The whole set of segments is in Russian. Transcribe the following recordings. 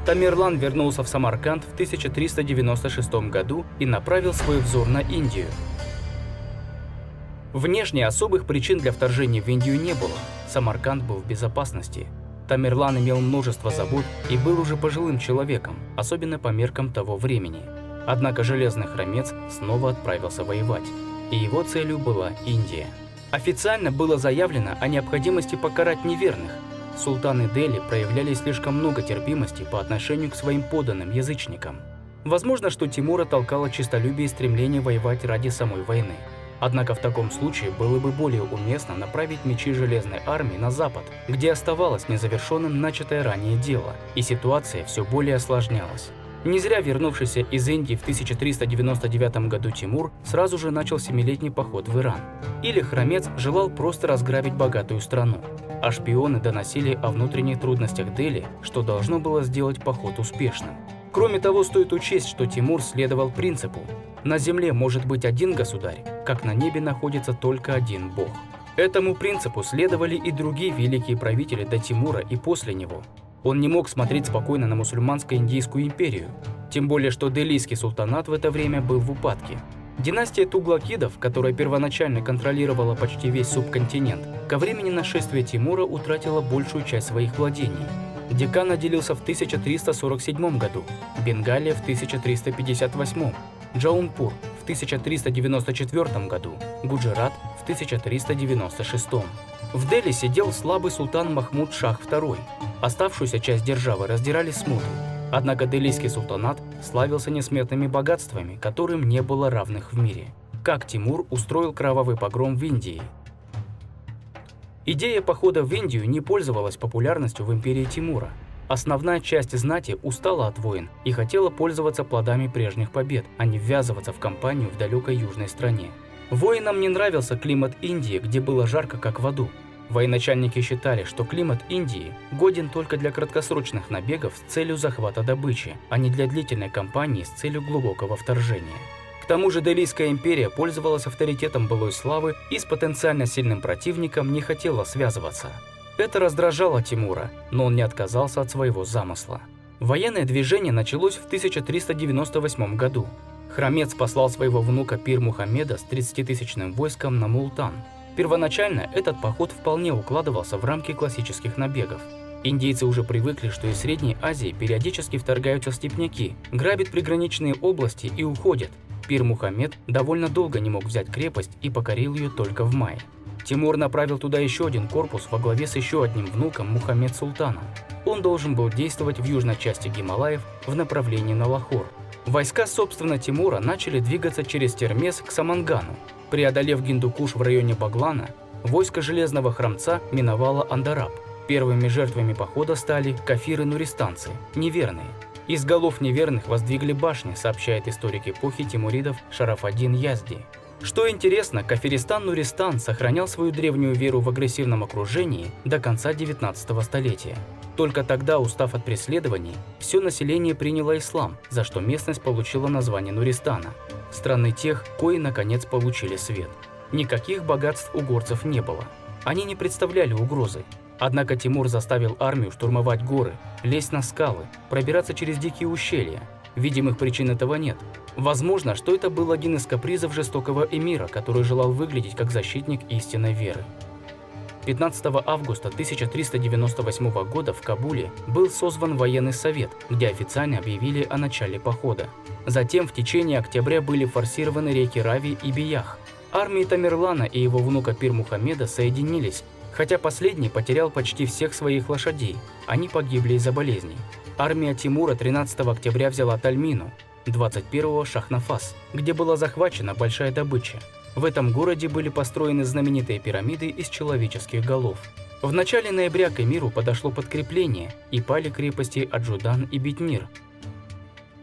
Тамерлан вернулся в Самарканд в 1396 году и направил свой взор на Индию. Внешне особых причин для вторжения в Индию не было. Самарканд был в безопасности. Тамерлан имел множество забот и был уже пожилым человеком, особенно по меркам того времени. Однако Железный Хромец снова отправился воевать, и его целью была Индия. Официально было заявлено о необходимости покарать неверных. Султаны Дели проявляли слишком много терпимости по отношению к своим подданным язычникам. Возможно, что Тимура толкало честолюбие и стремление воевать ради самой войны. Однако в таком случае было бы более уместно направить мечи Железной армии на запад, где оставалось незавершенным начатое ранее дело, и ситуация все более осложнялась. Не зря вернувшийся из Индии в 1399 году Тимур сразу же начал семилетний поход в Иран. Или Хромец желал просто разграбить богатую страну, а шпионы доносили о внутренних трудностях Дели, что должно было сделать поход успешным. Кроме того, стоит учесть, что Тимур следовал принципу: на земле может быть один государь, как на небе находится только один бог. Этому принципу следовали и другие великие правители до Тимура и после него. Он не мог смотреть спокойно на мусульманско-индийскую империю, тем более что делийский султанат в это время был в упадке. Династия Туглакидов, которая первоначально контролировала почти весь субконтинент, ко времени нашествия Тимура утратила большую часть своих владений. Декан отделился в 1347 году, Бенгалия в 1358, Джаунпур в 1394 году, Гуджарат в 1396. В Дели сидел слабый султан Махмуд Шах II. Оставшуюся часть державы раздирали смуты. Однако делийский султанат славился несметными богатствами, которым не было равных в мире. Как Тимур устроил кровавый погром в Индии? Идея похода в Индию не пользовалась популярностью в империи Тимура. Основная часть знати устала от войн и хотела пользоваться плодами прежних побед, а не ввязываться в кампанию в далекой южной стране. Воинам не нравился климат Индии, где было жарко как в аду. Военачальники считали, что климат Индии годен только для краткосрочных набегов с целью захвата добычи, а не для длительной кампании с целью глубокого вторжения. К тому же Делийская империя пользовалась авторитетом былой славы и с потенциально сильным противником не хотела связываться. Это раздражало Тимура, но он не отказался от своего замысла. Военное движение началось в 1398 году. Хромец послал своего внука Пир Мухаммеда с 30-тысячным войском на Мултан. Первоначально этот поход вполне укладывался в рамки классических набегов. Индейцы уже привыкли, что из Средней Азии периодически вторгаются степняки, грабят приграничные области и уходят. Пир Мухаммед довольно долго не мог взять крепость и покорил ее только в мае. Тимур направил туда еще один корпус во главе с еще одним внуком Мухаммед-Султана. Он должен был действовать в южной части Гималаев в направлении на Лахор. Войска, собственно, Тимура начали двигаться через Термез к Самангану. Преодолев Гиндукуш в районе Баглана, войско Железного Хромца миновало Андараб. Первыми жертвами похода стали кафиры-нуристанцы, неверные. Из голов неверных воздвигли башни, сообщает историк эпохи тимуридов Шараф-ад-Дин Язди. Что интересно, Кафиристан-Нуристан сохранял свою древнюю веру в агрессивном окружении до конца 19 столетия. Только тогда, устав от преследований, все население приняло ислам, за что местность получила название Нуристана, страны тех, кои наконец получили свет. Никаких богатств у горцев не было. Они не представляли угрозы. Однако Тимур заставил армию штурмовать горы, лезть на скалы, пробираться через дикие ущелья. Видимых причин этого нет. Возможно, что это был один из капризов жестокого эмира, который желал выглядеть как защитник истинной веры. 15 августа 1398 года в Кабуле был созван военный совет, где официально объявили о начале похода. Затем в течение октября были форсированы реки Рави и Биях. Армии Тамерлана и его внука Пир Мухаммеда соединились, хотя последний потерял почти всех своих лошадей, они погибли из-за болезней. Армия Тимура 13 октября взяла Тальмину, 21-го Шахнафас, где была захвачена большая добыча. В этом городе были построены знаменитые пирамиды из человеческих голов. В начале ноября к эмиру подошло подкрепление, и пали крепости Аджудан и Битмир.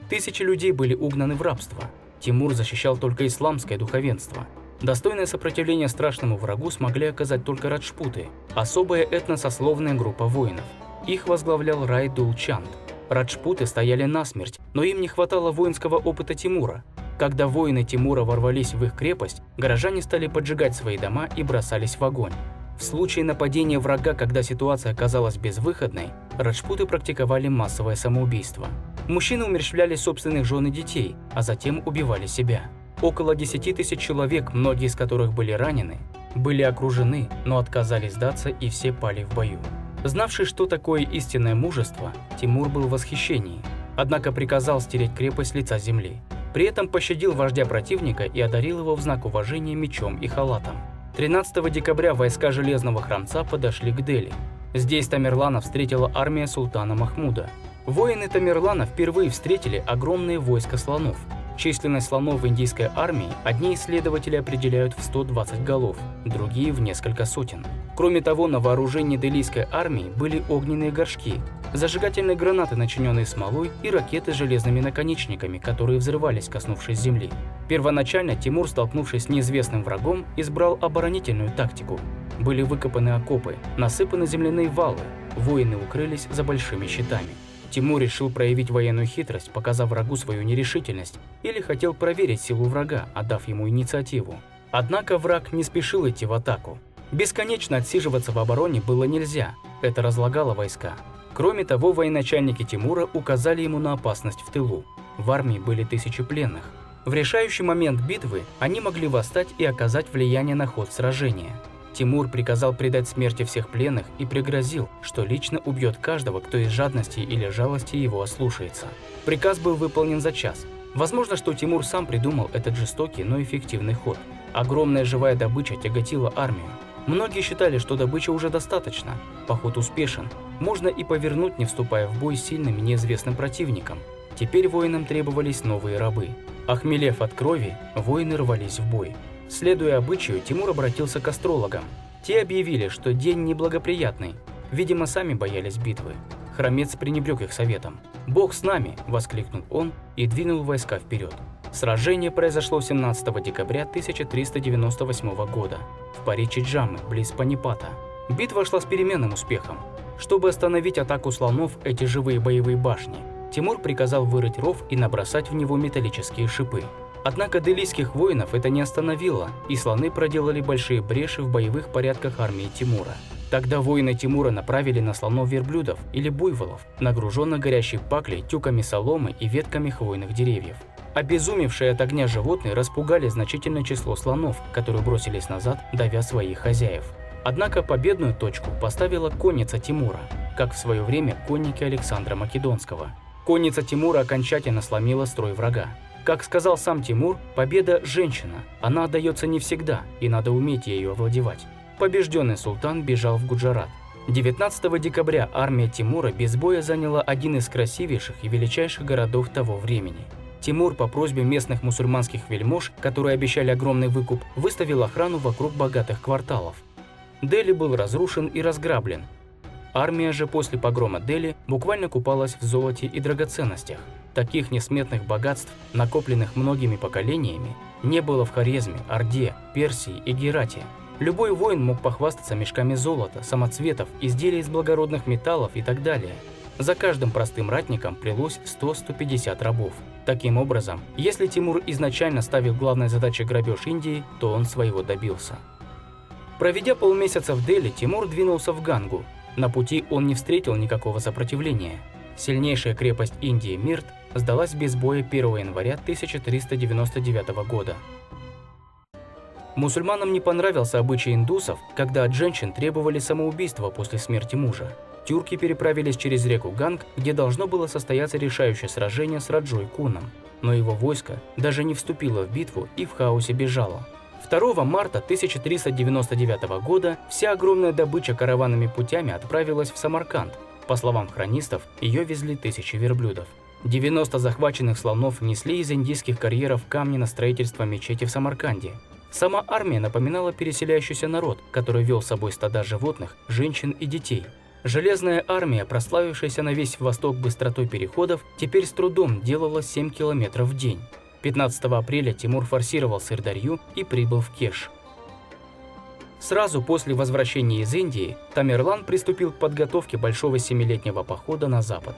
Тысячи людей были угнаны в рабство. Тимур защищал только исламское духовенство. Достойное сопротивление страшному врагу смогли оказать только раджпуты, особая этносословная группа воинов. Их возглавлял Рай Дул-Чанд. Раджпуты стояли насмерть, но им не хватало воинского опыта Тимура. Когда воины Тимура ворвались в их крепость, горожане стали поджигать свои дома и бросались в огонь. В случае нападения врага, когда ситуация оказалась безвыходной, раджпуты практиковали массовое самоубийство. Мужчины умерщвляли собственных жен и детей, а затем убивали себя. Около 10 тысяч человек, многие из которых были ранены, были окружены, но отказались сдаться, и все пали в бою. Знавший, что такое истинное мужество, Тимур был в восхищении, однако приказал стереть крепость с лица земли. При этом пощадил вождя противника и одарил его в знак уважения мечом и халатом. 13 декабря войска Железного Храмца подошли к Дели. Здесь Тамерлана встретила армия султана Махмуда. Воины Тамерлана впервые встретили огромные войска слонов. Численность слонов в индийской армии одни исследователи определяют в 120 голов, другие в несколько сотен. Кроме того, на вооружении делийской армии были огненные горшки, зажигательные гранаты, начиненные смолой, и ракеты с железными наконечниками, которые взрывались, коснувшись земли. Первоначально Тимур, столкнувшись с неизвестным врагом, избрал оборонительную тактику. Были выкопаны окопы, насыпаны земляные валы, воины укрылись за большими щитами. Тимур решил проявить военную хитрость, показав врагу свою нерешительность, или хотел проверить силу врага, отдав ему инициативу. Однако враг не спешил идти в атаку. Бесконечно отсиживаться в обороне было нельзя, это разлагало войска. Кроме того, военачальники Тимура указали ему на опасность в тылу. В армии были тысячи пленных. В решающий момент битвы они могли восстать и оказать влияние на ход сражения. Тимур приказал предать смерти всех пленных и пригрозил, что лично убьет каждого, кто из жадности или жалости его ослушается. Приказ был выполнен за час. Возможно, что Тимур сам придумал этот жестокий, но эффективный ход. Огромная живая добыча тяготила армию. Многие считали, что добычи уже достаточно, поход успешен, можно и повернуть, не вступая в бой с сильным и неизвестным противником. Теперь воинам требовались новые рабы. Охмелев от крови, воины рвались в бой. Следуя обычаю, Тимур обратился к астрологам. Те объявили, что день неблагоприятный. Видимо, сами боялись битвы. Хромец пренебрег их советом. «Бог с нами!» – воскликнул он и двинул войска вперед. Сражение произошло 17 декабря 1398 года в паре Чиджамы, близ Панипата. Битва шла с переменным успехом. Чтобы остановить атаку слонов, эти живые боевые башни, Тимур приказал вырыть ров и набросать в него металлические шипы. Однако делийских воинов это не остановило, и слоны проделали большие бреши в боевых порядках армии Тимура. Тогда воины Тимура направили на слонов верблюдов или буйволов, нагруженных горящей паклей, тюками соломы и ветками хвойных деревьев. Обезумевшие от огня животные распугали значительное число слонов, которые бросились назад, давя своих хозяев. Однако победную точку поставила конница Тимура, как в свое время конники Александра Македонского. Конница Тимура окончательно сломила строй врага. Как сказал сам Тимур, победа – женщина, она отдается не всегда, и надо уметь ею овладевать. Побежденный султан бежал в Гуджарат. 19 декабря армия Тимура без боя заняла один из красивейших и величайших городов того времени. Тимур по просьбе местных мусульманских вельмож, которые обещали огромный выкуп, выставил охрану вокруг богатых кварталов. Дели был разрушен и разграблен. Армия же после погрома Дели буквально купалась в золоте и драгоценностях. Таких несметных богатств, накопленных многими поколениями, не было в Хорезме, Орде, Персии и Герате. Любой воин мог похвастаться мешками золота, самоцветов, изделий из благородных металлов и так далее. За каждым простым ратником плелось 100-150 рабов. Таким образом, если Тимур изначально ставил главной задачей грабеж Индии, то он своего добился. Проведя полмесяца в Дели, Тимур двинулся в Гангу. На пути он не встретил никакого сопротивления. Сильнейшая крепость Индии Мирт сдалась без боя 1 января 1399 года. Мусульманам не понравился обычай индусов, когда от женщин требовали самоубийства после смерти мужа. Тюрки переправились через реку Ганг, где должно было состояться решающее сражение с Раджой Куном, но его войско даже не вступило в битву и в хаосе бежало. 2 марта 1399 года вся огромная добыча караванными путями отправилась в Самарканд. По словам хронистов, ее везли 1000 верблюдов. 90 захваченных слонов несли из индийских карьеров камни на строительство мечети в Самарканде. Сама армия напоминала переселяющийся народ, который вел с собой стада животных, женщин и детей. Железная армия, прославившаяся на весь восток быстротой переходов, теперь с трудом делала 7 километров в день. 15 апреля Тимур форсировал Сырдарью и прибыл в Кеш. Сразу после возвращения из Индии Тамерлан приступил к подготовке большого 7-летнего похода на запад.